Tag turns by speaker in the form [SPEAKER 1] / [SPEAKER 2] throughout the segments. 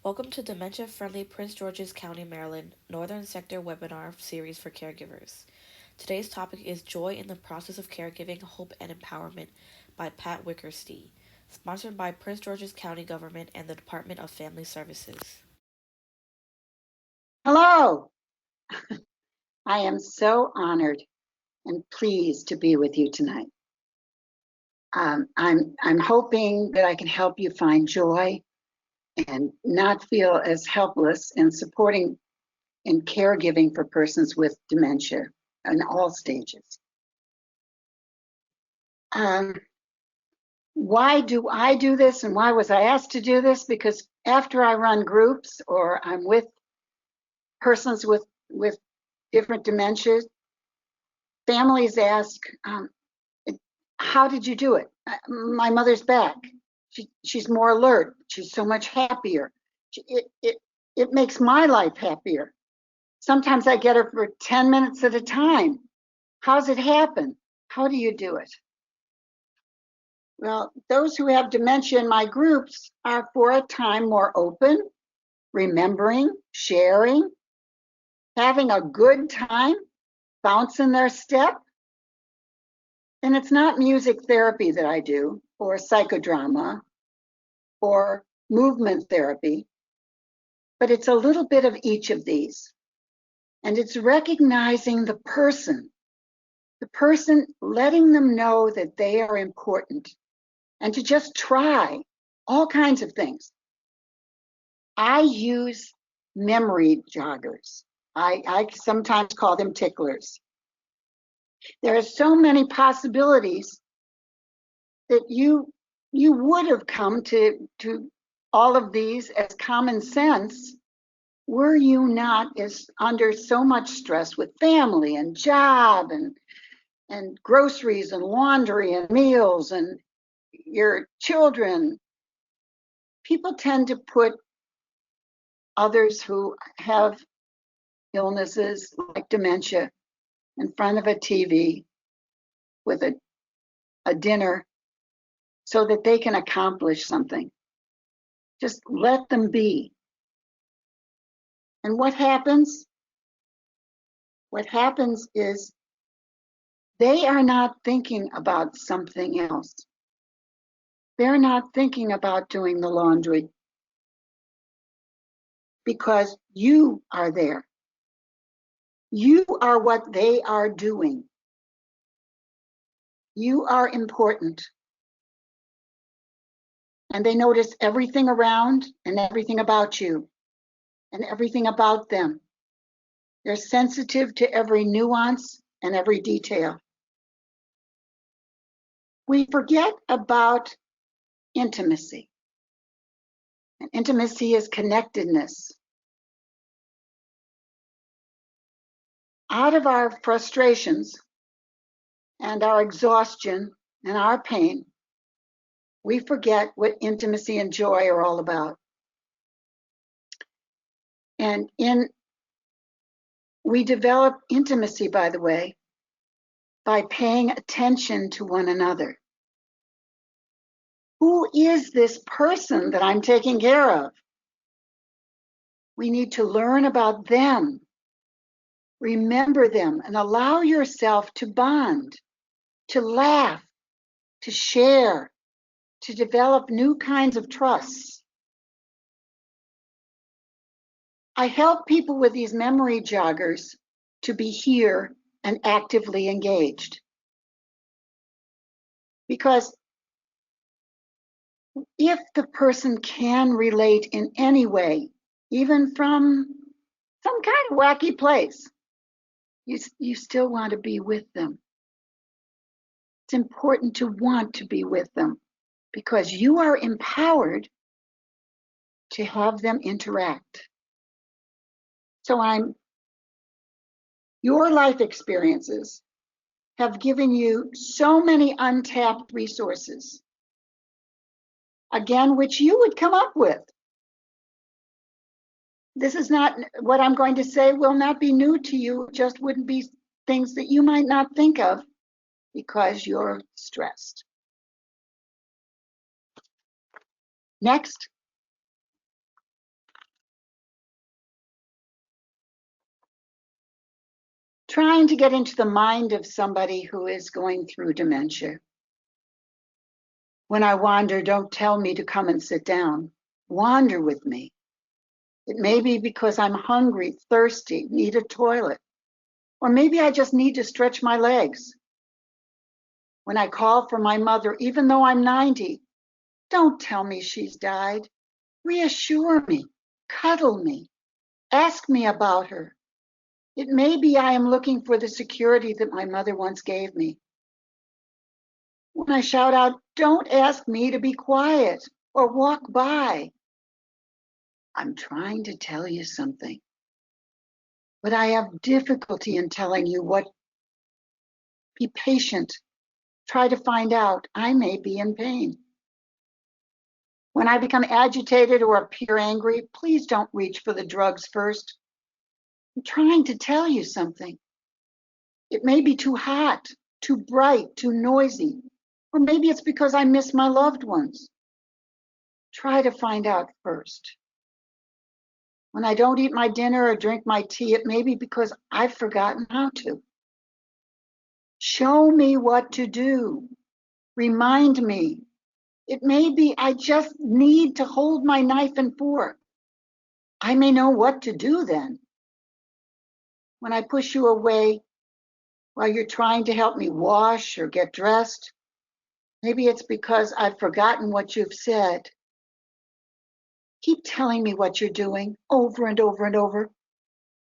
[SPEAKER 1] Welcome to Dementia Friendly Prince George's County, Maryland, Northern Sector webinar series for caregivers. Today's topic is Joy in the Process of Caregiving, Hope and Empowerment by Pat Wickersty, sponsored by Prince George's County Government and the Department of Family Services.
[SPEAKER 2] Hello. I am so honored and pleased to be with you tonight. I'm hoping that I can help you find joy and not feel as helpless in supporting and caregiving for persons with dementia in all stages. Why do I do this and why was I asked to do this? Because after I run groups or I'm with persons with different dementias, families ask, how did you do it? My mother's back. She's more alert. She's so much happier. It makes my life happier. Sometimes I get her for 10 minutes at a time. How's it happen? How do you do it? Well, those who have dementia in my groups are for a time more open, remembering, sharing, having a good time, bouncing their step. And it's not music therapy that I do, or psychodrama, or movement therapy, but it's a little bit of each of these. And it's recognizing the person letting them know that they are important, and to just try all kinds of things. I use memory joggers. I sometimes call them ticklers. There are so many possibilities that you would have come to all of these as common sense were you not as under so much stress with family and job and groceries and laundry and meals and your children. People tend to put others who have illnesses like dementia in front of a TV with a dinner so that they can accomplish something. Just let them be. And what happens? What happens is they are not thinking about something else. They're not thinking about doing the laundry because you are there. You are what they are doing. You are important. And they notice everything around and everything about you and everything about them. They're sensitive to every nuance and every detail. We forget about intimacy. And intimacy is connectedness. Out of our frustrations and our exhaustion and our pain, we forget what intimacy and joy are all about. And we develop intimacy, by the way, by paying attention to one another. Who is this person that I'm taking care of? We need to learn about them, remember them, and allow yourself to bond, to laugh, to share, to develop new kinds of trusts. I help people with these memory joggers to be here and actively engaged. Because if the person can relate in any way, even from some kind of wacky place, you still want to be with them. It's important to want to be with them because you are empowered to have them interact. So your life experiences have given you so many untapped resources, again, which you would come up with. This is not what I'm going to say will not be new to you, just wouldn't be things that you might not think of because you're stressed. Next. trying to get into the mind of somebody who is going through dementia. When I wander, don't tell me to come and sit down. Wander with me. It may be because I'm hungry, thirsty, need a toilet, or maybe I just need to stretch my legs. When I call for my mother, even though I'm 90, don't tell me she's died. Reassure me, cuddle me, ask me about her. It may be I am looking for the security that my mother once gave me. When I shout out, don't ask me to be quiet or walk by. I'm trying to tell you something, but I have difficulty in telling you what. Be patient. Try to find out. I may be in pain. When I become agitated or appear angry, please don't reach for the drugs first. I'm trying to tell you something. It may be too hot, too bright, too noisy, or maybe it's because I miss my loved ones. Try to find out first. When I don't eat my dinner or drink my tea, it may be because I've forgotten how to. Show me what to do. Remind me. It may be I just need to hold my knife and fork. I may know what to do then. When I push you away while you're trying to help me wash or get dressed, maybe it's because I've forgotten what you've said. Keep telling me what you're doing over and over and over.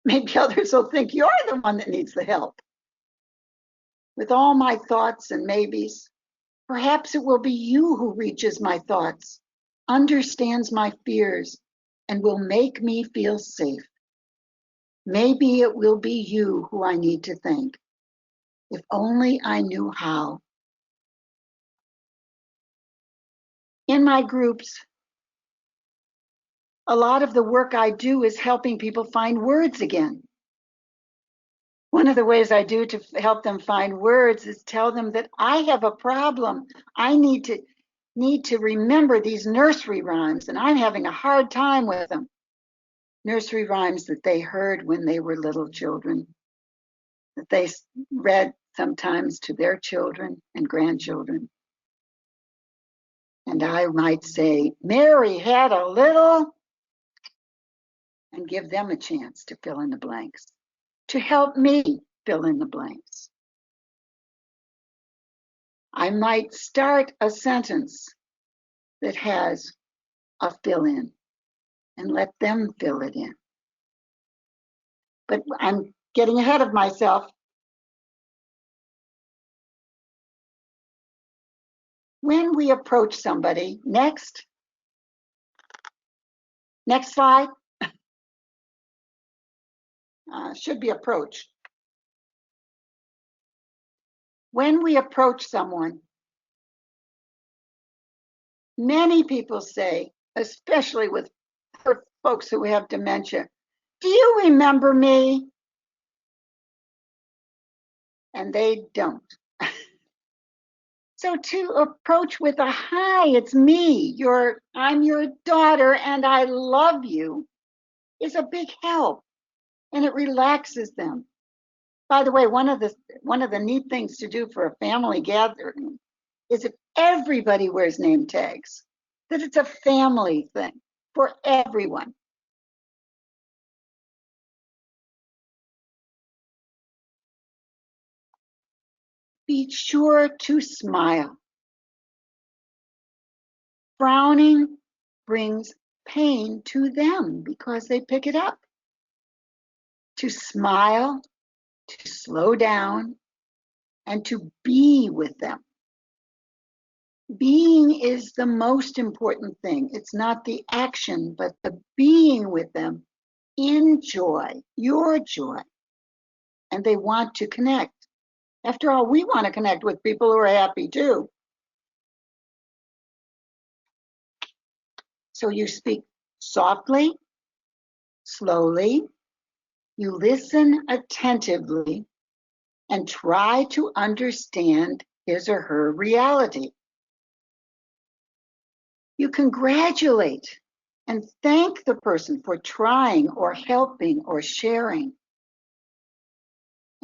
[SPEAKER 2] Maybe others will think you're the one that needs the help. With all my thoughts and maybes, perhaps it will be you who reaches my thoughts, understands my fears, and will make me feel safe. Maybe it will be you who I need to thank. If only I knew how. In my groups, a lot of the work I do is helping people find words again. One of the ways I do to help them find words is tell them that I have a problem. I need to remember these nursery rhymes, and I'm having a hard time with them. Nursery rhymes that they heard when they were little children, that they read sometimes to their children and grandchildren. And I might say, Mary had a little, and give them a chance to fill in the blanks, to help me fill in the blanks. I might start a sentence that has a fill in and let them fill it in. But I'm getting ahead of myself. When we approach somebody, next slide, should be approach. When we approach someone, many people say, especially with folks who have dementia, do you remember me? And they don't. So to approach with a hi, it's me, I'm your daughter and I love you is a big help, and it relaxes them. By the way, one of the neat things to do for a family gathering is if everybody wears name tags, that it's a family thing for everyone. Be sure to smile. Frowning brings pain to them because they pick it up. To smile, to slow down, and to be with them. Being is the most important thing. It's not the action, but the being with them in joy, your joy. And they want to connect. After all, we want to connect with people who are happy too. So you speak softly, slowly, you listen attentively, and try to understand his or her reality. You congratulate and thank the person for trying or helping or sharing.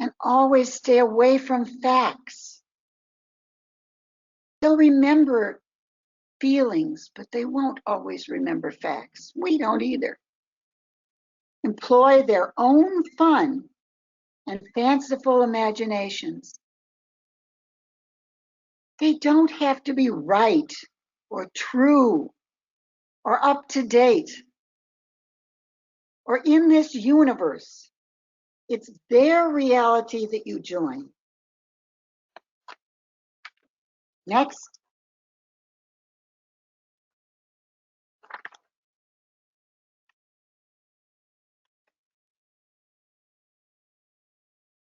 [SPEAKER 2] and always stay away from facts. They'll remember feelings, but they won't always remember facts. We don't either. Employ their own fun and fanciful imaginations. They don't have to be right or true or up to date or in this universe. It's their reality that you join. Next.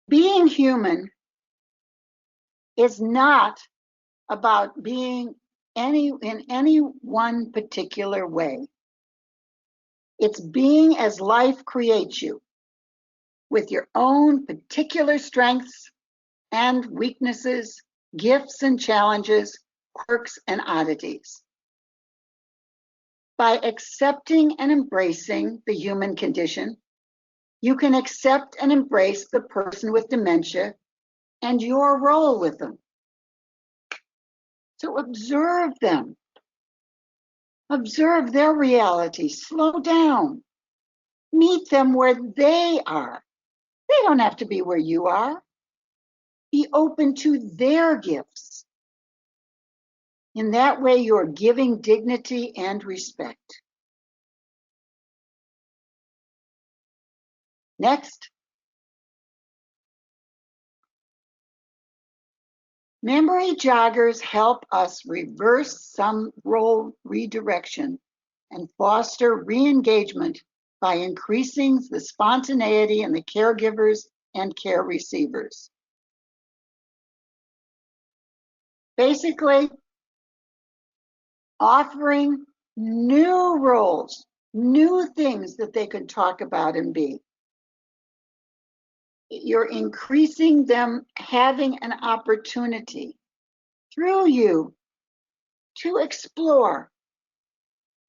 [SPEAKER 2] Being human is not about being in any one particular way. It's being as life creates you, with your own particular strengths and weaknesses, gifts and challenges, quirks and oddities. By accepting and embracing the human condition, you can accept and embrace the person with dementia and your role with them. So observe them. Observe their reality. Slow down. Meet them where they are. They don't have to be where you are. Be open to their gifts. In that way, you're giving dignity and respect. Next. Memory joggers help us reverse some role redirection and foster re-engagement by increasing the spontaneity in the caregivers and care receivers. Basically, offering new roles, new things that they can talk about and be. You're increasing them having an opportunity through you to explore,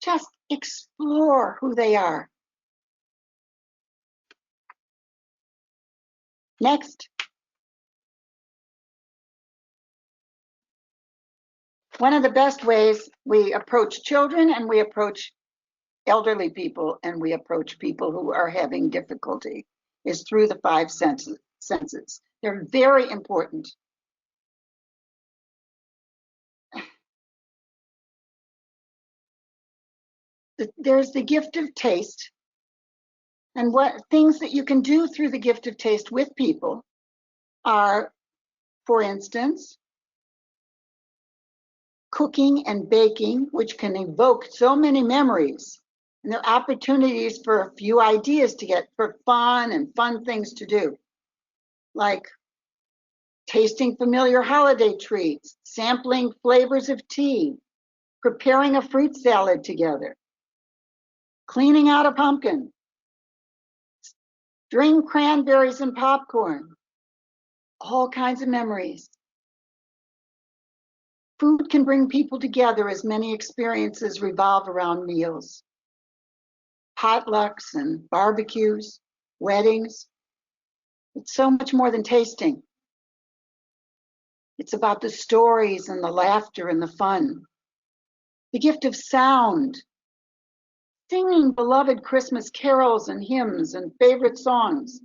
[SPEAKER 2] just explore who they are. Next. One of the best ways we approach children and we approach elderly people and we approach people who are having difficulty is through the five senses. They're very important. There's the gift of taste, and what things that you can do through the gift of taste with people are, for instance, cooking and baking, which can evoke so many memories. And there are opportunities for a few ideas to get for fun and fun things to do, like tasting familiar holiday treats, sampling flavors of tea, preparing a fruit salad together, cleaning out a pumpkin, string cranberries and popcorn, all kinds of memories. Food can bring people together as many experiences revolve around meals. Potlucks and barbecues, weddings. It's so much more than tasting. It's about the stories and the laughter and the fun. The gift of sound. Singing beloved Christmas carols and hymns and favorite songs.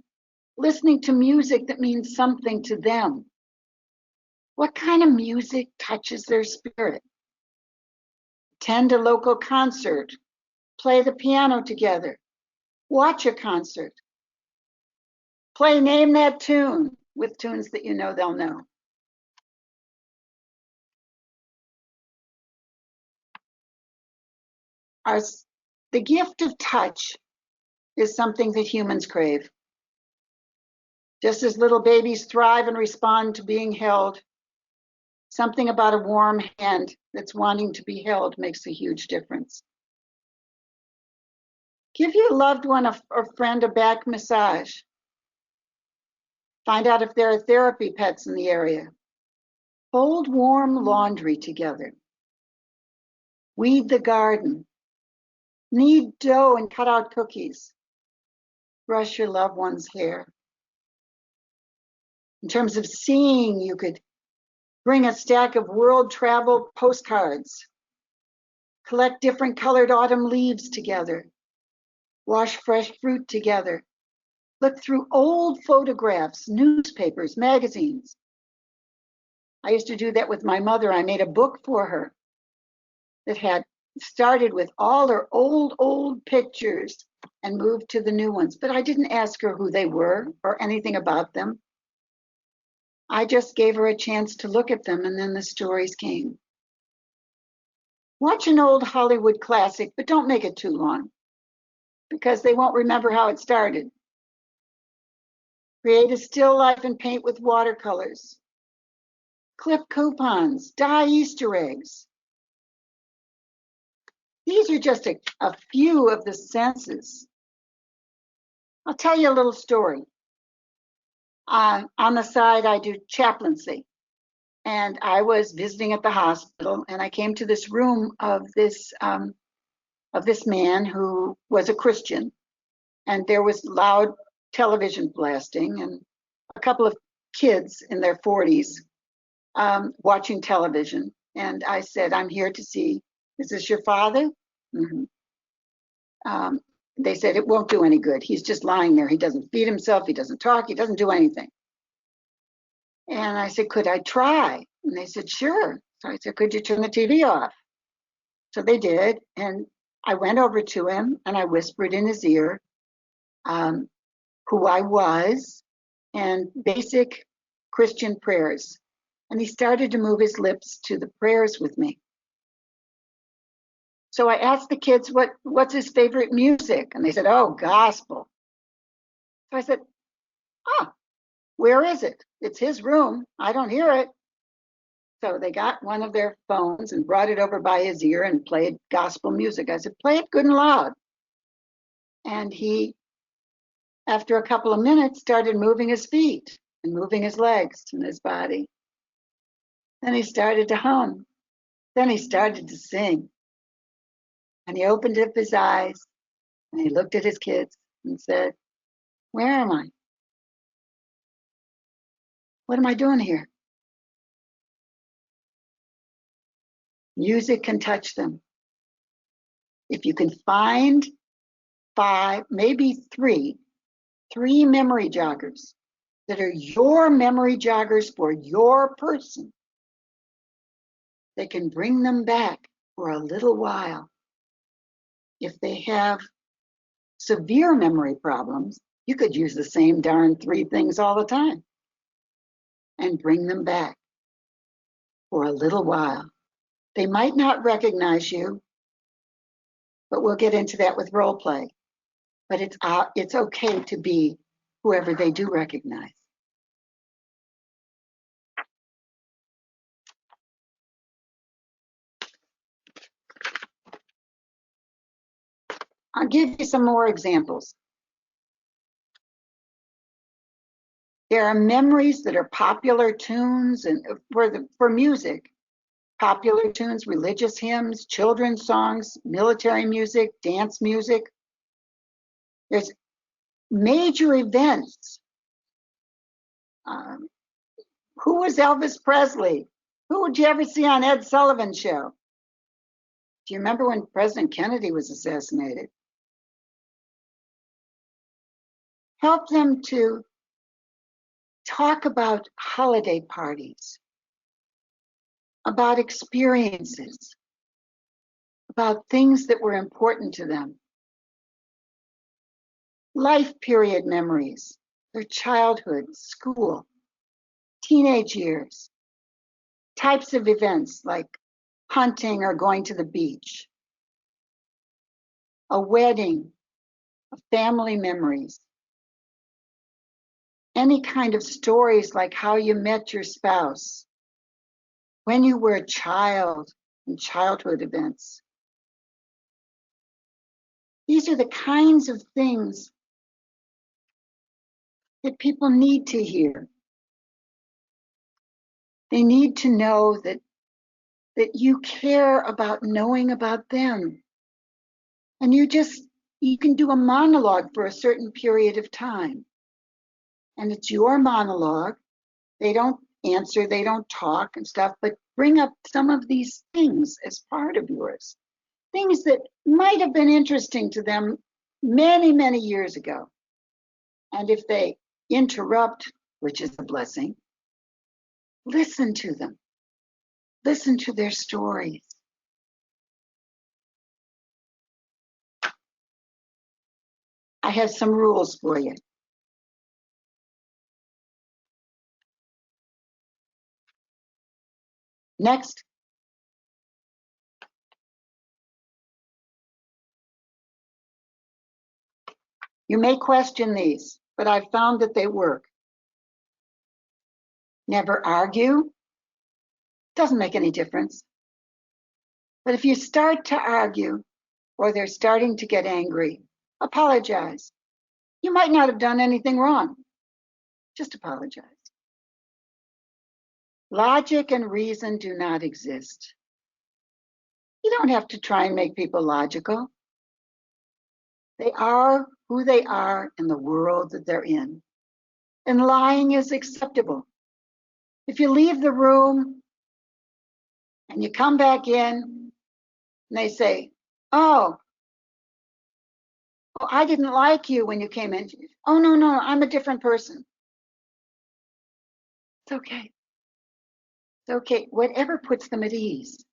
[SPEAKER 2] Listening to music that means something to them. What kind of music touches their spirit? Attend a local concert. Play the piano together. Watch a concert. Play Name That Tune with tunes that you know they'll know. The gift of touch is something that humans crave. Just as little babies thrive and respond to being held, something about a warm hand that's wanting to be held makes a huge difference. Give your loved one or friend a back massage. Find out if there are therapy pets in the area. Fold warm laundry together. Weed the garden. Knead dough and cut out cookies. Brush your loved one's hair. In terms of seeing, you could bring a stack of world travel postcards, collect different colored autumn leaves together, wash fresh fruit together, look through old photographs, newspapers, magazines. I used to do that with my mother. I made a book for her that had started with all her old pictures and moved to the new ones. But I didn't ask her who they were or anything about them. I just gave her a chance to look at them, and then the stories came. Watch an old Hollywood classic, but don't make it too long, because they won't remember how it started. Create a still life and paint with watercolors. Clip coupons, dye Easter eggs. These are just a few of the senses. I'll tell you a little story. On the side, I do chaplaincy. And I was visiting at the hospital, and I came to this room of this man who was a Christian. And there was loud television blasting and a couple of kids in their 40s watching television. And I said, I'm here to see, is this your father? Mm-hmm. They said, it won't do any good. He's just lying there. He doesn't feed himself. He doesn't talk. He doesn't do anything. And I said, could I try? And they said, sure. So I said, could you turn the TV off? So they did. And I went over to him and I whispered in his ear who I was and basic Christian prayers. And he started to move his lips to the prayers with me. So I asked the kids, what's his favorite music? And they said, oh, gospel. So I said, where is it? It's his room. I don't hear it. So they got one of their phones and brought it over by his ear and played gospel music. I said, play it good and loud. And he, after a couple of minutes, started moving his feet and moving his legs and his body. Then he started to hum. Then he started to sing. And he opened up his eyes and he looked at his kids and said, where am I? What am I doing here? Music can touch them. If you can find 5, maybe 3 memory joggers that are your memory joggers for your person, they can bring them back for a little while. If they have severe memory problems, you could use the same darn 3 things all the time and bring them back for a little while. They might not recognize you, but we'll get into that with role play. But it's okay to be whoever they do recognize. I'll give you some more examples. There are memories that are popular tunes and for music, popular tunes, religious hymns, children's songs, military music, dance music. There's major events. Who was Elvis Presley? Who would you ever see on Ed Sullivan's show? Do you remember when President Kennedy was assassinated? Help them to talk about holiday parties, about experiences, about things that were important to them. Life period memories, their childhood, school, teenage years, types of events like hunting or going to the beach, a wedding, family memories, any kind of stories like how you met your spouse, when you were a child, and childhood events. These are the kinds of things that people need to hear. They need to know that you care about knowing about them. And you can do a monologue for a certain period of time. And it's your monologue, They don't answer, they don't talk and stuff, but bring up some of these things as part of yours. Things that might have been interesting to them many, many years ago. And if they interrupt, which is a blessing, listen to them. Listen to their stories. I have some rules for you. Next. You may question these, but I've found that they work. Never argue. Doesn't make any difference. But if you start to argue or they're starting to get angry, apologize. You might not have done anything wrong. Just apologize. Logic and reason do not exist. You don't have to try and make people logical. They are who they are in the world that they're in. And lying is acceptable. If you leave the room and you come back in and they say, oh, I didn't like you when you came in. Oh, no, I'm a different person. It's okay. It's okay. Whatever puts them at ease.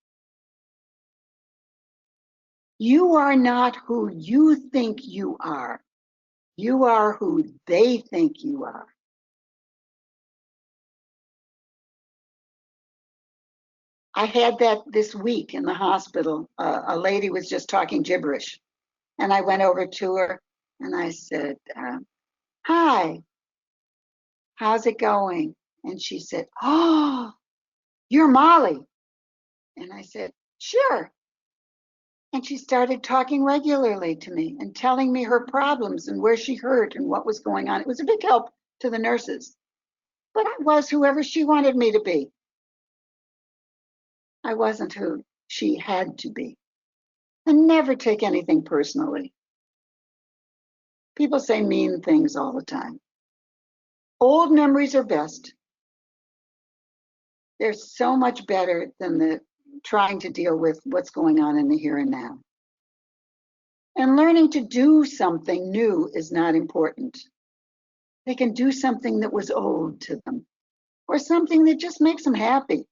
[SPEAKER 2] You are not who you think you are. You are who they think you are. I had that this week in the hospital. A lady was just talking gibberish. And I went over to her and I said, hi, how's it going? And she said, oh, you're Molly. And I said, sure. And she started talking regularly to me and telling me her problems and where she hurt and what was going on. It was a big help to the nurses. But I was whoever she wanted me to be. I wasn't who she had to be. And never take anything personally. People say mean things all the time. Old memories are best. They're so much better than the trying to deal with what's going on in the here and now. And learning to do something new is not important. They can do something that was old to them or something that just makes them happy.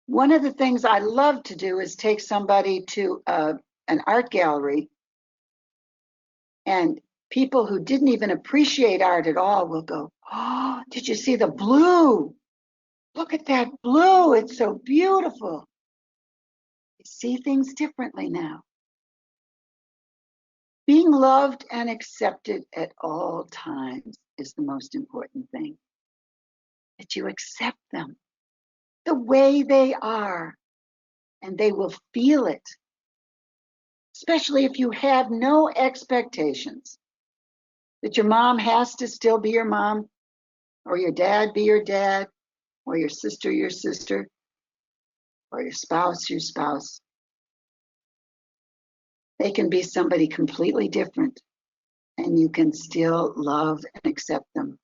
[SPEAKER 2] One of the things I love to do is take somebody to an art gallery, and people who didn't even appreciate art at all will go, oh, did you see the blue? Look at that blue, it's so beautiful. You see things differently now. Being loved and accepted at all times is the most important thing. That you accept them the way they are, and they will feel it. Especially if you have no expectations that your mom has to still be your mom, or your dad be your dad, or your sister, or your spouse, your spouse. They can be somebody completely different, and you can still love and accept them.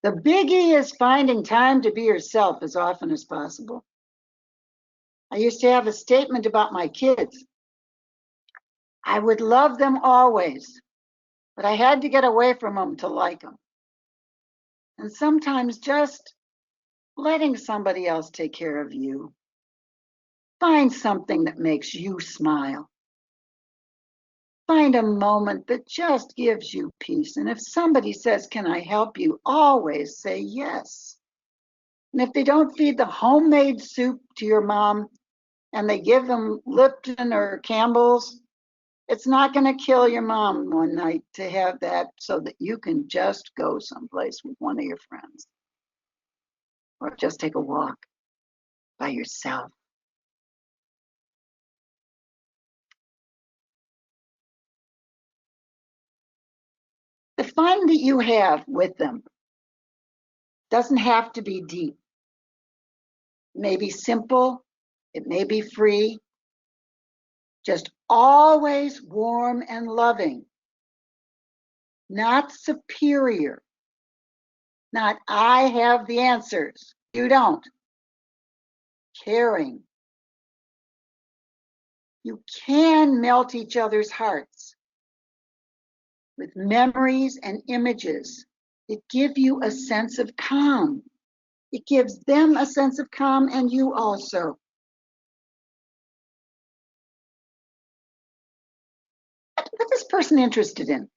[SPEAKER 2] The biggie is finding time to be yourself as often as possible. I used to have a statement about my kids. I would love them always, but I had to get away from them to like them. And sometimes just letting somebody else take care of you. Find something that makes you smile. Find a moment that just gives you peace. And if somebody says, can I help you? Always say yes. And if they don't feed the homemade soup to your mom and they give them Lipton or Campbell's, it's not going to kill your mom one night to have that so that you can just go someplace with one of your friends or just take a walk by yourself. The fun that you have with them doesn't have to be deep. It may be simple, it may be free, just always warm and loving. not superior, not I have the answers, you don't. Caring. You can melt each other's hearts with memories and images that give you a sense of calm. It gives them a sense of calm and you also. What is this person interested in?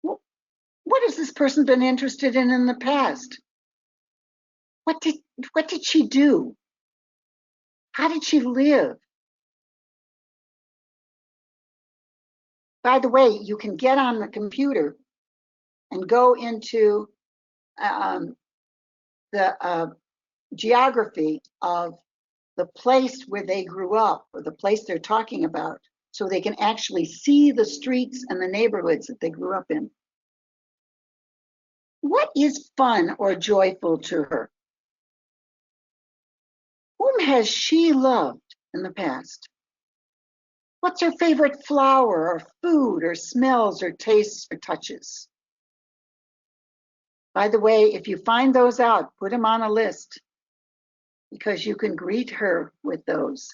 [SPEAKER 2] What has this person been interested in the past? What did she do? How did she live? By the way, you can get on the computer and go into the geography of the place where they grew up or the place they're talking about, so they can actually see the streets and the neighborhoods that they grew up in. What is fun or joyful to her? Whom has she loved in the past? What's her favorite flower or food or smells or tastes or touches? By the way, if you find those out, put them on a list, because you can greet her with those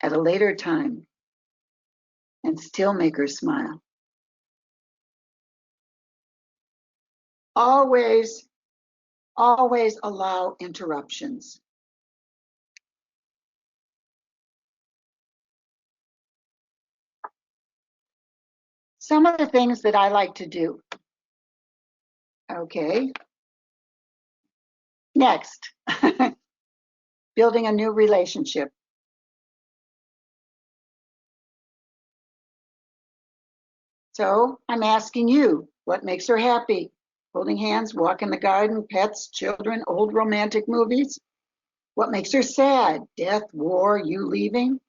[SPEAKER 2] at a later time and still make her smile. Always, always allow interruptions. Some of the things that I like to do. Okay. Next, building a new relationship. So I'm asking you, what makes her happy? Holding hands, walk in the garden, pets, children, old romantic movies? What makes her sad? Death, war, you leaving?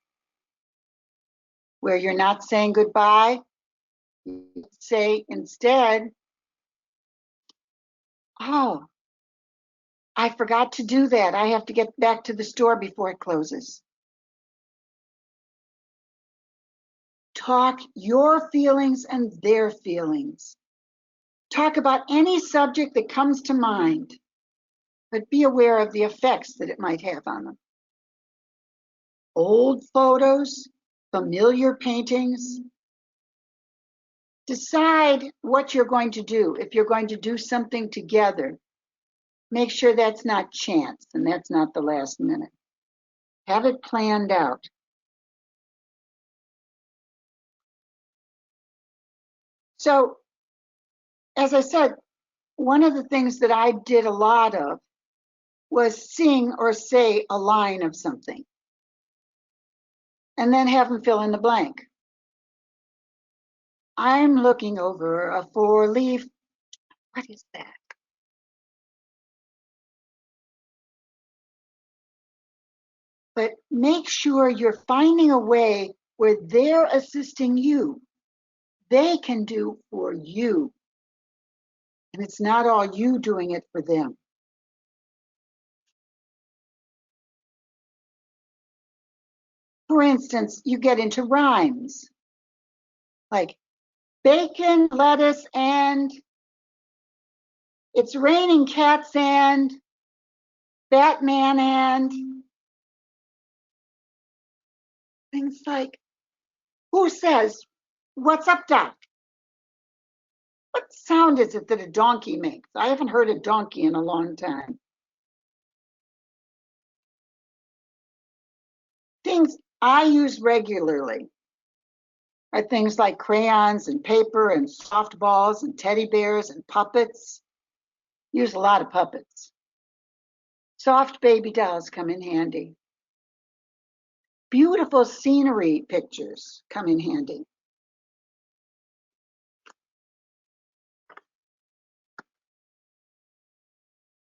[SPEAKER 2] Where you're not saying goodbye, you say instead, oh, I forgot to do that. I have to get back to the store before it closes. Talk your feelings and their feelings. Talk about any subject that comes to mind, but be aware of the effects that it might have on them. Old photos, familiar paintings. Decide what you're going to do. If you're going to do something together, make sure that's not chance and that's not the last minute. Have it planned out. So, as I said, one of the things that I did a lot of was sing or say a line of something and then have them fill in the blank. I'm looking over a four-leaf. What is that? But make sure you're finding a way where they're assisting you. They can do for you. And it's not all you doing it for them. For instance, you get into rhymes like bacon, lettuce, and it's raining cats and Batman and things like, who says, what's up, Doc? What sound is it that a donkey makes? I haven't heard a donkey in a long time. Things I use regularly are things like crayons and paper and softballs and teddy bears and puppets. Use a lot of puppets. Soft baby dolls come in handy. Beautiful scenery pictures come in handy.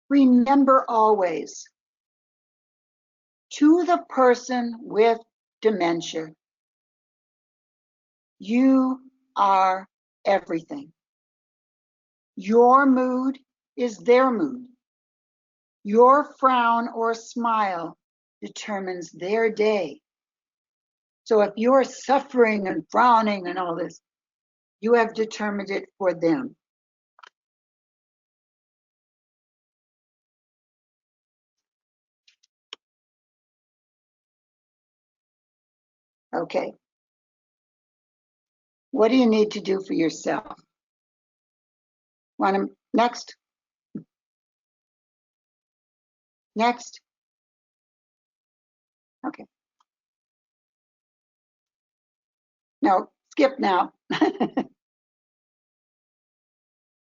[SPEAKER 2] Remember always, to the person with dementia, you are everything. Your mood is their mood. Your frown or smile determines their day. So if you're suffering and frowning and all this, You have determined it for them. Okay. What do you need to do for yourself? Want to next? Next? Okay. No, skip now.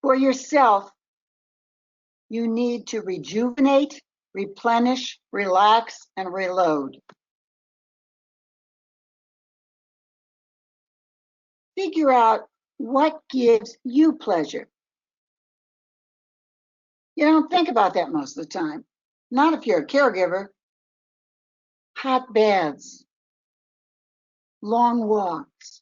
[SPEAKER 2] For yourself, you need to rejuvenate, replenish, relax, and reload. Figure out what gives you pleasure. You don't think about that most of the time. Not if you're a caregiver. Hot baths, long walks,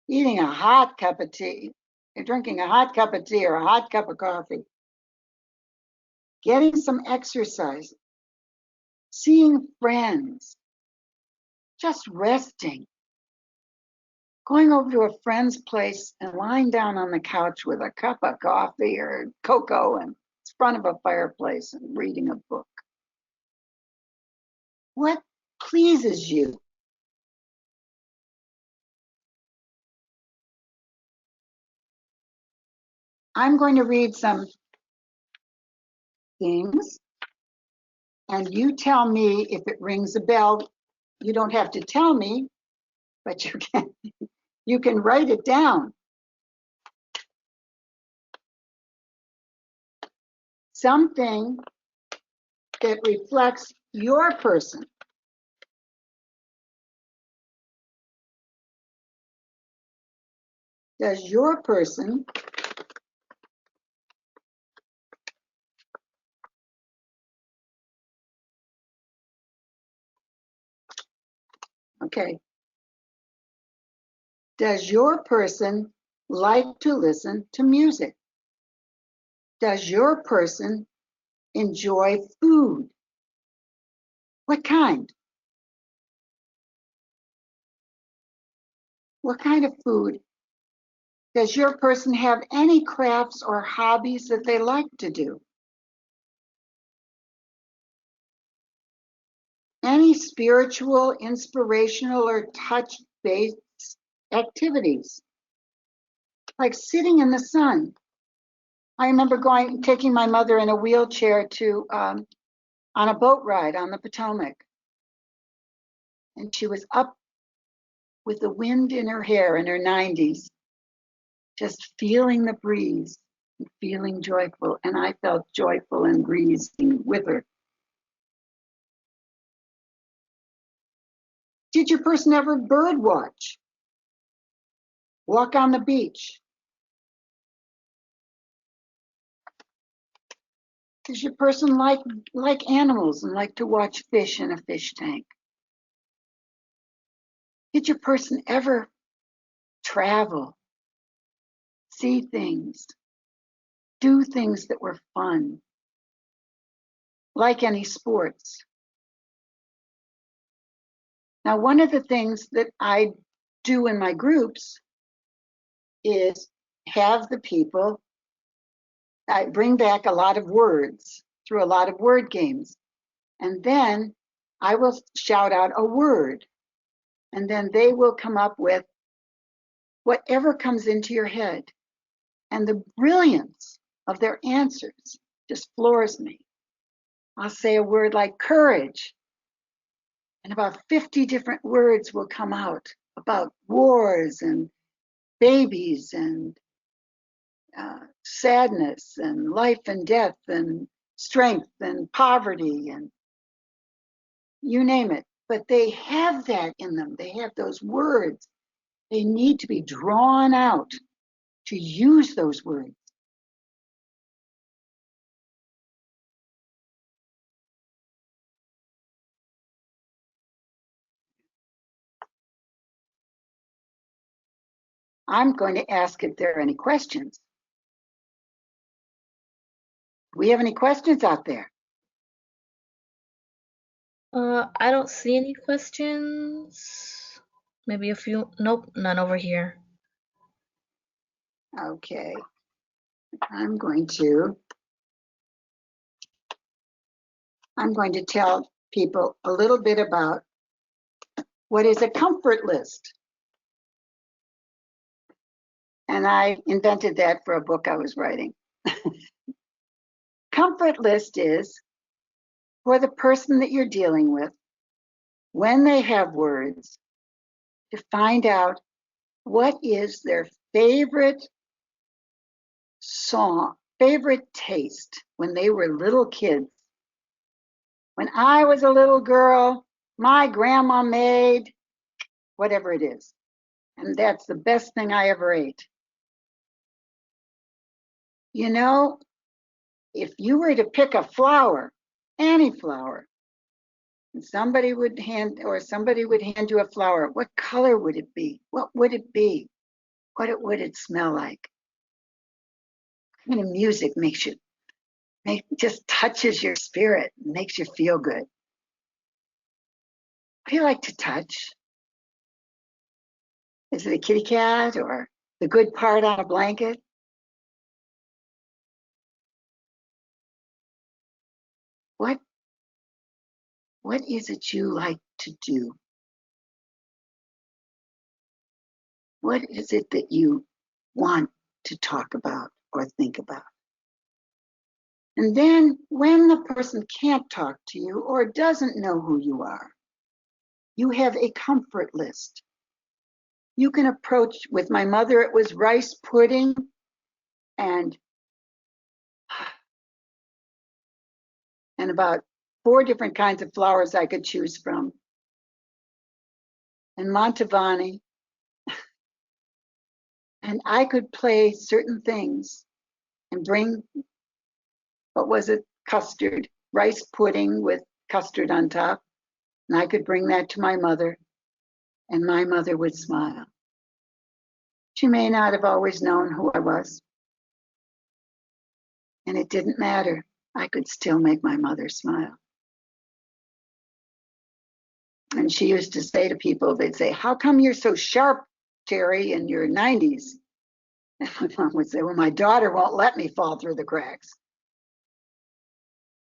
[SPEAKER 2] eating a hot cup of tea, you're drinking a hot cup of tea or a hot cup of coffee, getting some exercise, seeing friends, just resting, going over to a friend's place and lying down on the couch with a cup of coffee or cocoa in front of a fireplace and reading a book. What pleases you? I'm going to read some things and you tell me if it rings a bell. You don't have to tell me, but you can write it down. Something that reflects your person. Does your person okay. Does your person like to listen to music? Does your person enjoy food? What kind? What kind of food? Does your person have any crafts or hobbies that they like to do? Any spiritual, inspirational, or touch-based activities? Like sitting in the sun. I remember taking my mother in a wheelchair on a boat ride on the Potomac. And she was up with the wind in her hair in her 90s, just feeling the breeze and feeling joyful. And I felt joyful and breezy with her. Did your person ever bird watch? Walk on the beach? Does your person like animals and like to watch fish in a fish tank? Did your person ever travel, see things, do things that were fun? Like any sports? Now, one of the things that I do in my groups is have the people, I bring back a lot of words through a lot of word games. And then I will shout out a word. And then they will come up with whatever comes into your head. And the brilliance of their answers just floors me. I'll say a word like courage. And about 50 different words will come out about wars and babies and sadness and life and death and strength and poverty and you name it. But they have that in them. They have those words. They need to be drawn out to use those words. I'm going to ask if there are any questions. Do we have any questions out there?
[SPEAKER 3] I don't see any questions. Maybe a few. Nope, none over here.
[SPEAKER 2] Okay. I'm going to tell people a little bit about what is a comfort list. And I invented that for a book I was writing. Comfort list is for the person that you're dealing with, when they have words, to find out what is their favorite song, favorite taste when they were little kids. When I was a little girl, my grandma made whatever it is. And that's the best thing I ever ate. You know, if you were to pick a flower, any flower, and somebody would hand you a flower, what color would it be? What would it be? What would it smell like? What kind of music just touches your spirit, makes you feel good? What do you like to touch? Is it a kitty cat or the good part on a blanket? What is it you like to do? What is it that you want to talk about or think about? And then when the person can't talk to you or doesn't know who you are, you have a comfort list. You can approach, with my mother, it was rice pudding and about 4 different kinds of flowers I could choose from. And Montavani. And I could play certain things and bring, what was it? Custard, rice pudding with custard on top. And I could bring that to my mother, and my mother would smile. She may not have always known who I was, and it didn't matter. I could still make my mother smile. And she used to say to people, they'd say, "How come you're so sharp, Terry, in your 90s?" And my mom would say, "Well, my daughter won't let me fall through the cracks."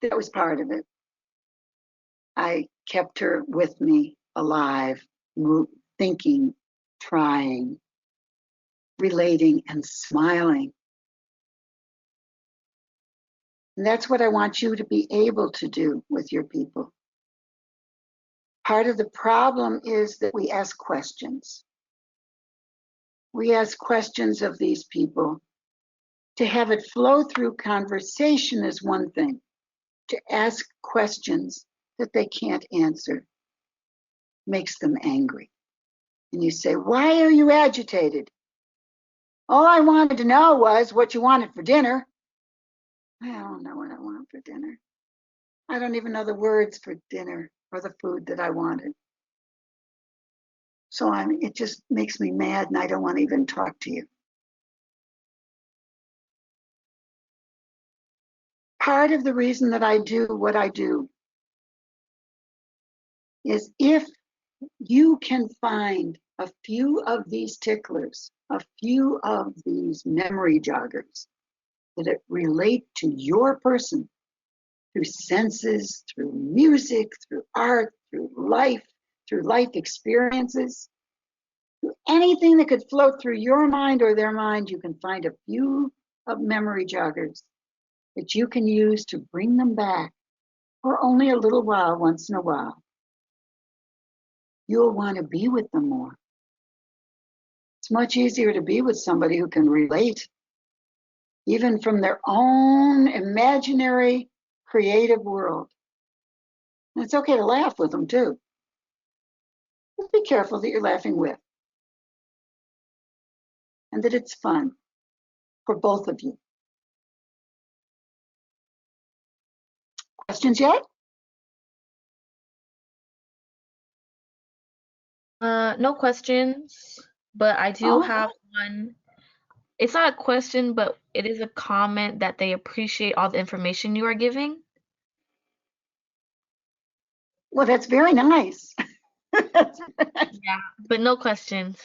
[SPEAKER 2] That was part of it. I kept her with me, alive, thinking, trying, relating, and smiling. And that's what I want you to be able to do with your people. Part of the problem is that we ask questions. We ask questions of these people. To have it flow through conversation is one thing. To ask questions that they can't answer makes them angry. And you say, "Why are you agitated?" "All I wanted to know was what you wanted for dinner." I don't know what I want for dinner. I don't even know the words for dinner or the food that I wanted. So it just makes me mad and I don't want to even talk to you. Part of the reason that I do what I do is if you can find a few of these ticklers, a few of these memory joggers that relate to your person through senses, through music, through art, through life experiences, through anything that could float through your mind or their mind, you can find a few of memory joggers that you can use to bring them back for only a little while, once in a while. You'll want to be with them more. It's much easier to be with somebody who can relate, even from their own imaginary, creative world. And it's okay to laugh with them too. Just be careful that you're laughing with, and that it's fun for both of you. Questions yet?
[SPEAKER 3] No questions, but I do have one. It's not a question, but it is a comment that they appreciate all the information you are giving.
[SPEAKER 2] Well, that's very nice.
[SPEAKER 3] Yeah, but no questions.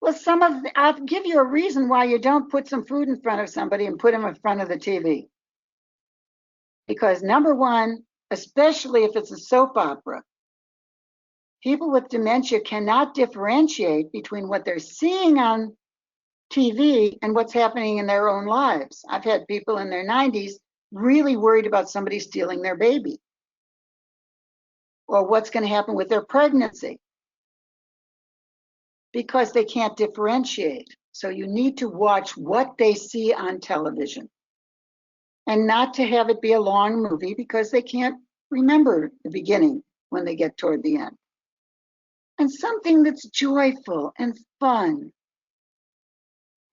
[SPEAKER 2] Well, I'll give you a reason why you don't put some food in front of somebody and put them in front of the TV. Because number one, especially if it's a soap opera, people with dementia cannot differentiate between what they're seeing on TV and what's happening in their own lives. I've had people in their 90s really worried about somebody stealing their baby or what's going to happen with their pregnancy because they can't differentiate. So you need to watch what they see on television and not to have it be a long movie because they can't remember the beginning when they get toward the end. And something that's joyful and fun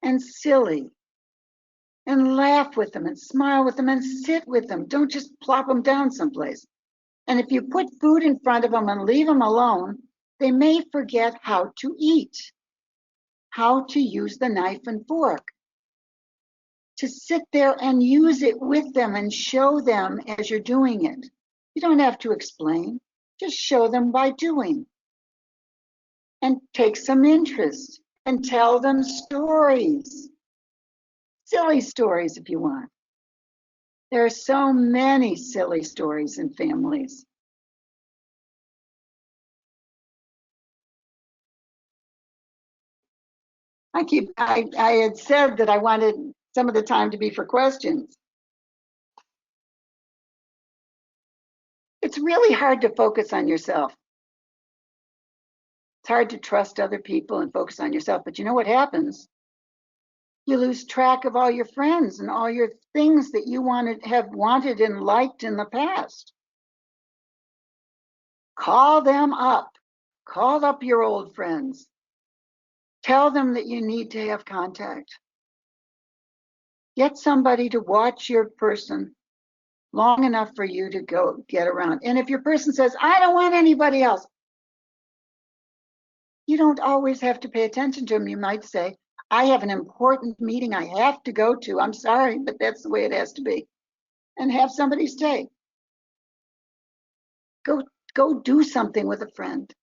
[SPEAKER 2] and silly, and laugh with them and smile with them and sit with them. Don't just plop them down someplace. And if you put food in front of them and leave them alone, they may forget how to eat, how to use the knife and fork, to sit there and use it with them and show them as you're doing it. You don't have to explain, just show them by doing. And take some interest and tell them stories, silly stories if you want. There are so many silly stories in families. I had said that I wanted some of the time to be for questions. It's really hard to focus on yourself. It's hard to trust other people and focus on yourself, but you know what happens? You lose track of all your friends and all your things that you have wanted and liked in the past. Call them up. Call up your old friends. Tell them that you need to have contact. Get somebody to watch your person long enough for you to go get around. And if your person says, I don't want anybody else, you don't always have to pay attention to them. You might say, I have an important meeting I have to go to. I'm sorry, but that's the way it has to be. And have somebody stay. Go do something with a friend.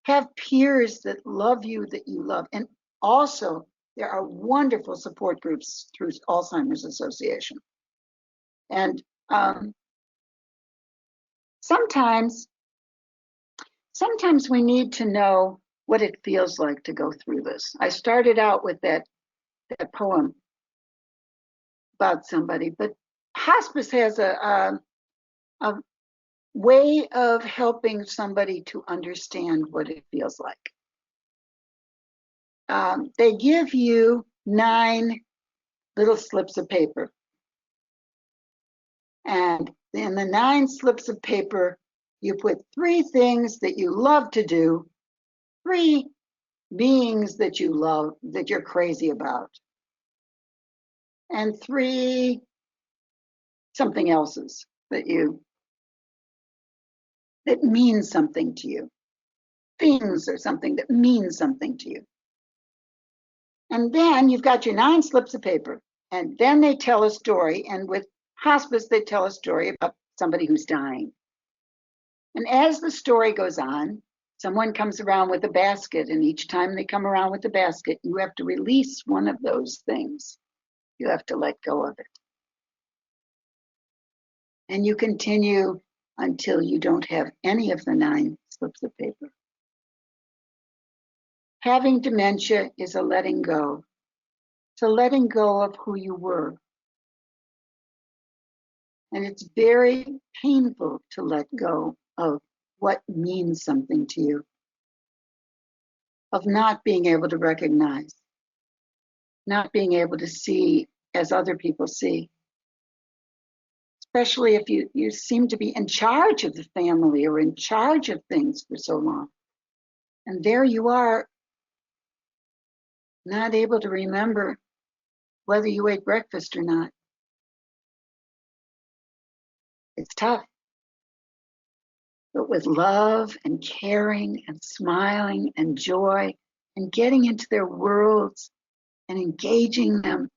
[SPEAKER 2] Have peers that love you, that you love. And also, there are wonderful support groups through Alzheimer's Association. And sometimes we need to know what it feels like to go through this. I started out with that poem about somebody, but hospice has a way of helping somebody to understand what it feels like. They give you 9 little slips of paper. And in the 9 slips of paper, you put 3 things that you love to do, 3 beings that you love, that you're crazy about, and 3 something else's that means something to you. Things or something that means something to you. And then you've got your 9 slips of paper, and then they tell a story, and with hospice, they tell a story about somebody who's dying. And as the story goes on, someone comes around with a basket, and each time they come around with the basket, you have to release one of those things. You have to let go of it. And you continue until you don't have any of the 9 slips of paper. Having dementia is a letting go. It's a letting go of who you were. And it's very painful to let go of what means something to you, of not being able to recognize, not being able to see as other people see. Especially if you seem to be in charge of the family or in charge of things for so long. And there you are, not able to remember whether you ate breakfast or not. It's tough. But with love and caring and smiling and joy and getting into their worlds and engaging them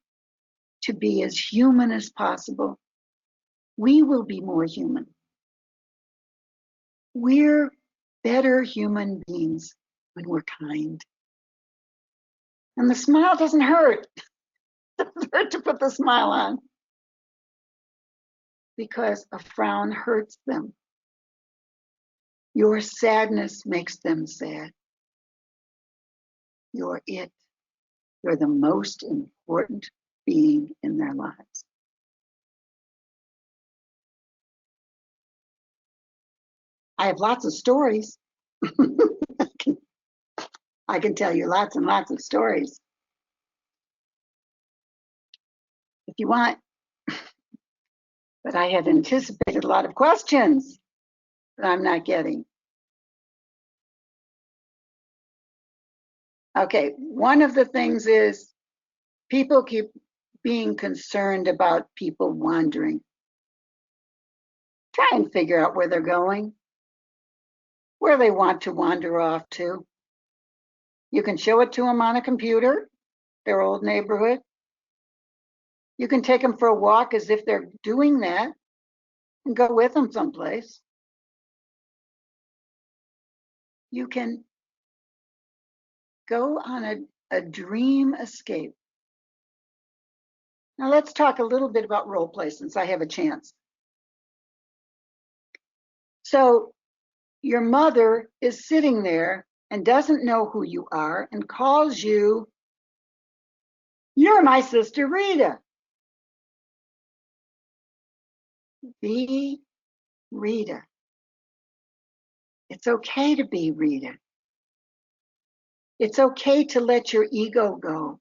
[SPEAKER 2] to be as human as possible, we will be more human. We're better human beings when we're kind. And the smile doesn't hurt. It doesn't hurt to put the smile on. Because a frown hurts them. Your sadness makes them sad. You're it. You're the most important being in their lives. I have lots of stories. I can tell you lots and lots of stories if you want. But I had anticipated a lot of questions that I'm not getting. Okay, one of the things is people keep being concerned about people wandering. Try and figure out where they're going, where they want to wander off to. You can show it to them on a computer, their old neighborhood. You can take them for a walk as if they're doing that and go with them someplace. You can go on a dream escape. Now let's talk a little bit about role play since I have a chance. So your mother is sitting there and doesn't know who you are and calls you, "You're my sister Rita." Be Rita. It's okay to be Rita. It's okay to let your ego go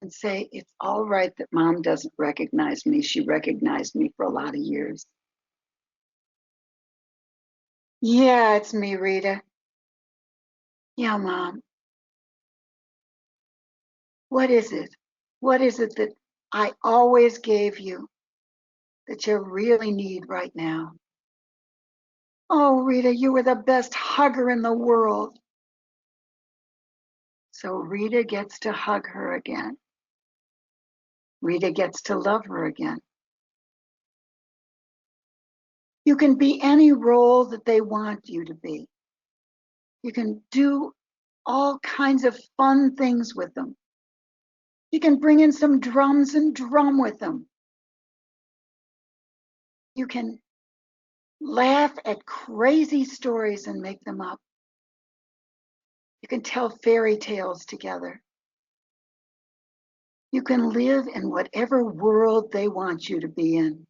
[SPEAKER 2] and say, it's all right that mom doesn't recognize me. She recognized me for a lot of years. Yeah, it's me, Rita. Yeah, mom. What is it? What is it that I always gave you that you really need right now? Oh, Rita, you were the best hugger in the world. So Rita gets to hug her again. Rita gets to love her again. You can be any role that they want you to be. You can do all kinds of fun things with them. You can bring in some drums and drum with them. You can laugh at crazy stories and make them up. You can tell fairy tales together. You can live in whatever world they want you to be in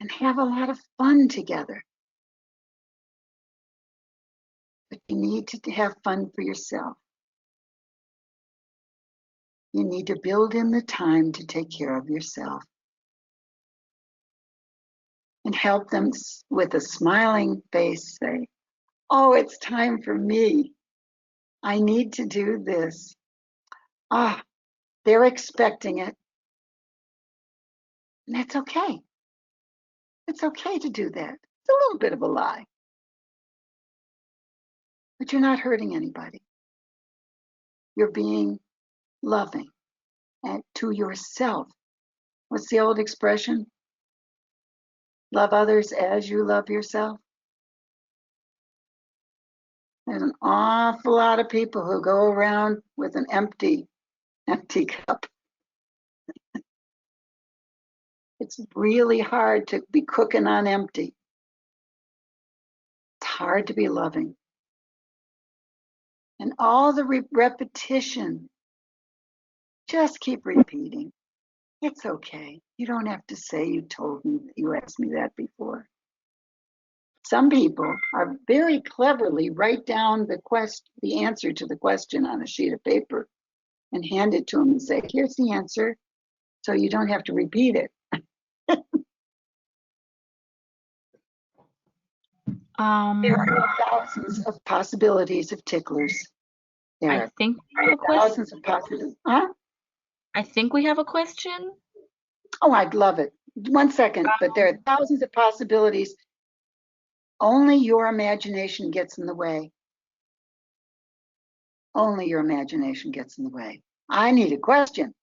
[SPEAKER 2] and have a lot of fun together. But you need to have fun for yourself. You need to build in the time to take care of yourself and help them with a smiling face say, "Oh, it's time for me. I need to do this." Ah, they're expecting it. And that's okay. It's okay to do that. It's a little bit of a lie. But you're not hurting anybody. You're being loving and to yourself. What's the old expression? Love others as you love yourself. There's an awful lot of people who go around with an empty cup. It's really hard to be cooking on empty. It's hard to be loving. And all the repetition, just keep repeating. It's okay. You don't have to say you told me, you asked me that before. Some people are very cleverly write down the answer to the question on a sheet of paper and hand it to them and say, "Here's the answer," so you don't have to repeat it. There are thousands of possibilities of ticklers. There
[SPEAKER 3] I
[SPEAKER 2] are
[SPEAKER 3] think we have a question.
[SPEAKER 2] thousands of possibilities. Huh?
[SPEAKER 3] I think we have a question.
[SPEAKER 2] Oh, I'd love it. 1 second, but there are thousands of possibilities. Only your imagination gets in the way. Only your imagination gets in the way. I need a question.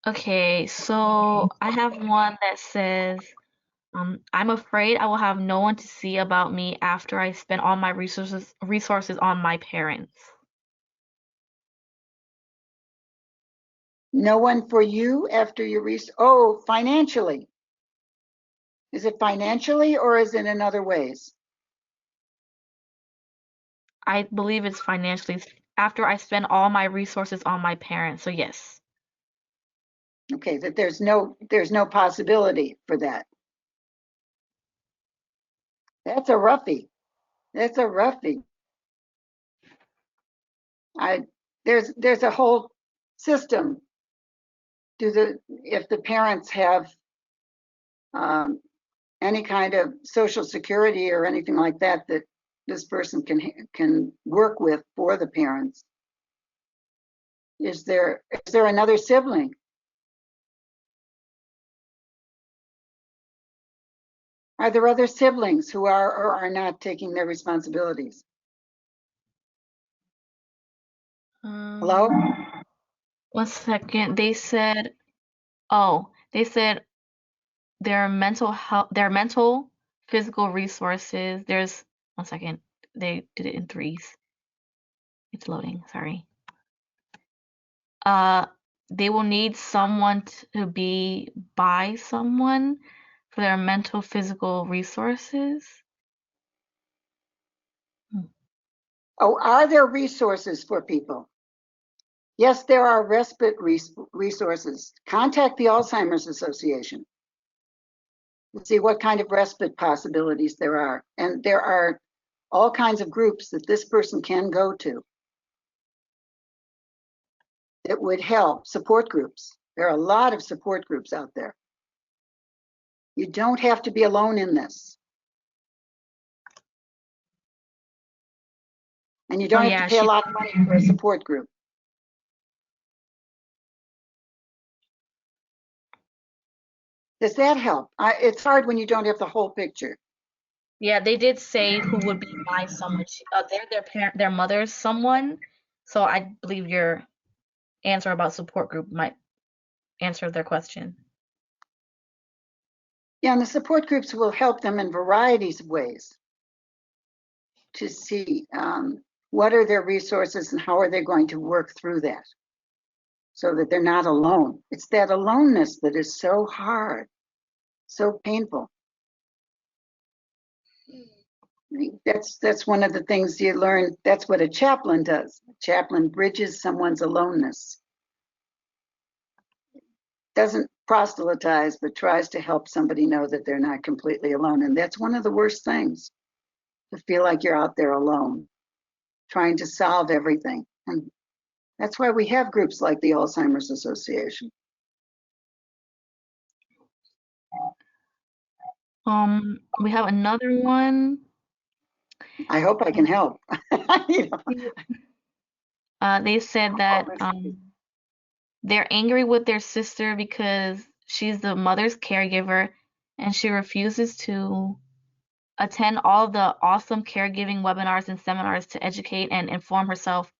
[SPEAKER 3] Okay, so I have one that says, I'm afraid I will have no one to see about me after I spend all my resources on my parents.
[SPEAKER 2] No one for you after you oh, financially. Is it financially or is it in other ways?
[SPEAKER 3] I believe it's financially after I spend all my resources on my parents. So yes.
[SPEAKER 2] Okay, that there's no possibility for that. That's a roughie. That's a roughie. There's a whole system. If the parents have any kind of social security or anything like that that this person can work with for the parents. Is there another sibling? Are there other siblings who are or are not taking their responsibilities? Hello?
[SPEAKER 3] 1 second. They said, oh, they said their mental health, their mental, physical resources. There's 1 second. They did it in threes. It's loading. Sorry. They will need someone to be by someone for their mental, physical resources.
[SPEAKER 2] Oh, are there resources for people? Yes, there are respite resources. Contact the Alzheimer's Association to see what kind of respite possibilities there are. And there are all kinds of groups that this person can go to that would help, support groups. There are a lot of support groups out there. You don't have to be alone in this. And you don't have to pay a lot of money for a support group. Does that help? It's hard when you don't have the whole picture.
[SPEAKER 3] Yeah, they did say who would be by someone. They're their mother's someone. So I believe your answer about support group might answer their question.
[SPEAKER 2] Yeah, and the support groups will help them in varieties of ways to see what are their resources and how are they going to work through that so that they're not alone. It's that aloneness that is so hard, so painful. That's one of the things you learn. That's what a chaplain does. A chaplain bridges someone's aloneness. Doesn't proselytize, but tries to help somebody know that they're not completely alone. And that's one of the worst things, to feel like you're out there alone, trying to solve everything. And that's why we have groups like the Alzheimer's Association.
[SPEAKER 3] We have another one.
[SPEAKER 2] I hope I can help. You know.
[SPEAKER 3] They said that they're angry with their sister because she's the mother's caregiver and she refuses to attend all the awesome caregiving webinars and seminars to educate and inform herself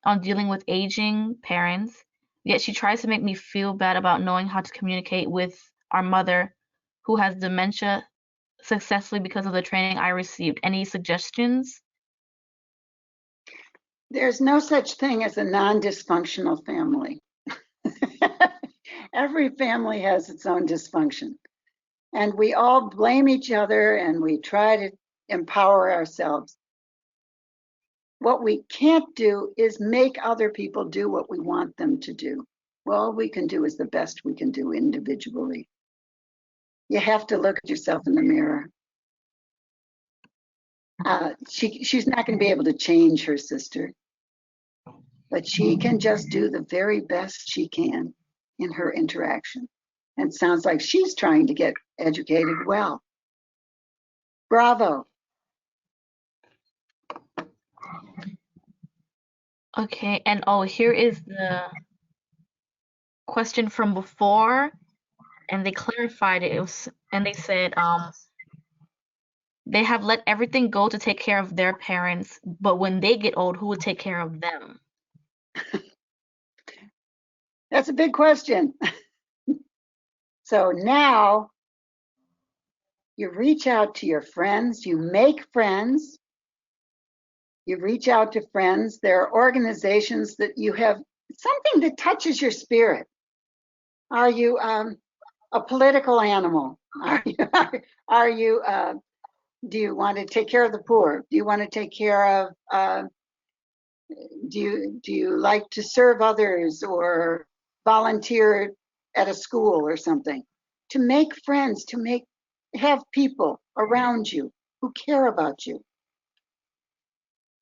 [SPEAKER 3] on dealing with aging parents. Yet she tries to make me feel bad about knowing how to communicate with our mother who has dementia successfully because of the training I received. Any suggestions?
[SPEAKER 2] There's no such thing as a non-dysfunctional family. Every family has its own dysfunction. And we all blame each other and we try to empower ourselves. What we can't do is make other people do what we want them to do. All we can do is the best we can do individually. You have to look at yourself in the mirror. She's not going to be able to change her sister, but she can just do the very best she can in her interaction. And it sounds like she's trying to get educated well. Bravo.
[SPEAKER 3] Okay, and oh, here is the question from before, and they clarified it. It was, and they said, they have let everything go to take care of their parents, but when they get old, who will take care of them?
[SPEAKER 2] That's a big question. So now you reach out to your friends, you make friends, you reach out to friends. There are organizations that you have something that touches your spirit. Are you a political animal? Are you do you want to take care of the poor? Do you want to take care of do you like to serve others or volunteer at a school or something? To make friends, have people around you who care about you.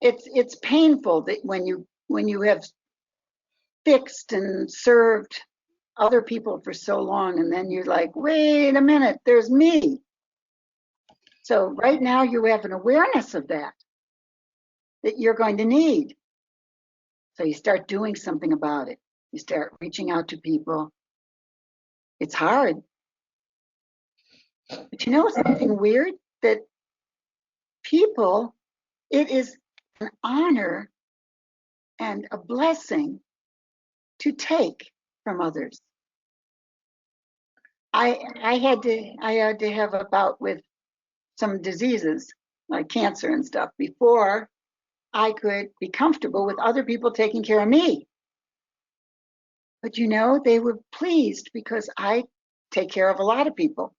[SPEAKER 2] It's painful that when you have fixed and served other people for so long, and then you're like, wait a minute, there's me. So right now you have an awareness of that you're going to need. So you start doing something about it. You start reaching out to people. It's hard. But you know something weird? That people, it is an honor and a blessing to take from others. I had to have a bout with some diseases like cancer and stuff before I could be comfortable with other people taking care of me. But you know, they were pleased because I take care of a lot of people.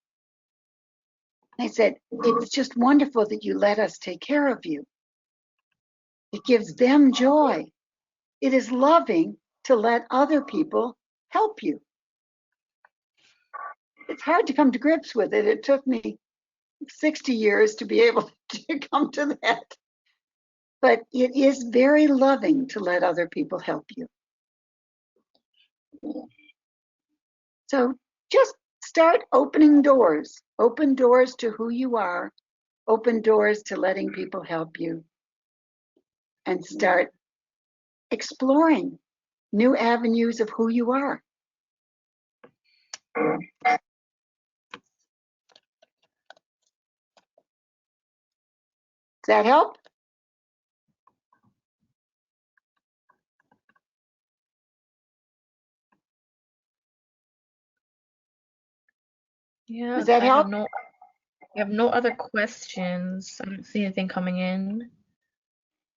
[SPEAKER 2] They said, it's just wonderful that you let us take care of you. It gives them joy. It is loving to let other people help you. It's hard to come to grips with it. It took me 60 years to be able to come to that. But it is very loving to let other people help you. So just start opening doors. Open doors to who you are. Open doors to letting people help you. And start exploring new avenues of who you are. Does that help?
[SPEAKER 3] Yeah,
[SPEAKER 2] Does that help?
[SPEAKER 3] I have no other questions. I don't see anything coming in.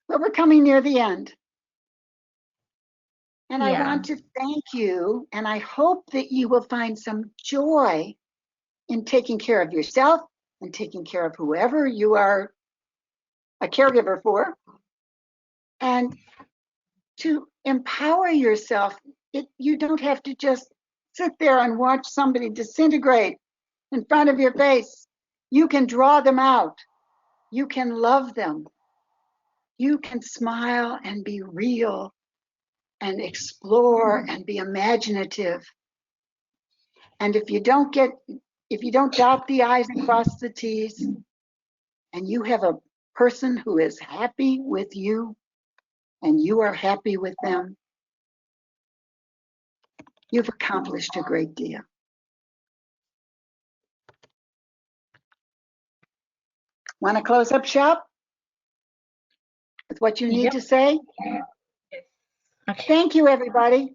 [SPEAKER 2] Well, we're coming near the end. And I
[SPEAKER 3] Yeah.
[SPEAKER 2] want to thank you, and I hope that you will find some joy in taking care of yourself and taking care of whoever you are a caregiver for, and to empower yourself. You don't have to just sit there and watch somebody disintegrate in front of your face. You can draw them out. You can love them. You can smile and be real and explore and be imaginative. And if you don't dot the I's and cross the T's, and you have a person who is happy with you and you are happy with them, you've accomplished a great deal. Want to close up shop with what you need
[SPEAKER 3] Yep.
[SPEAKER 2] to say?
[SPEAKER 3] Okay.
[SPEAKER 2] Thank you, everybody.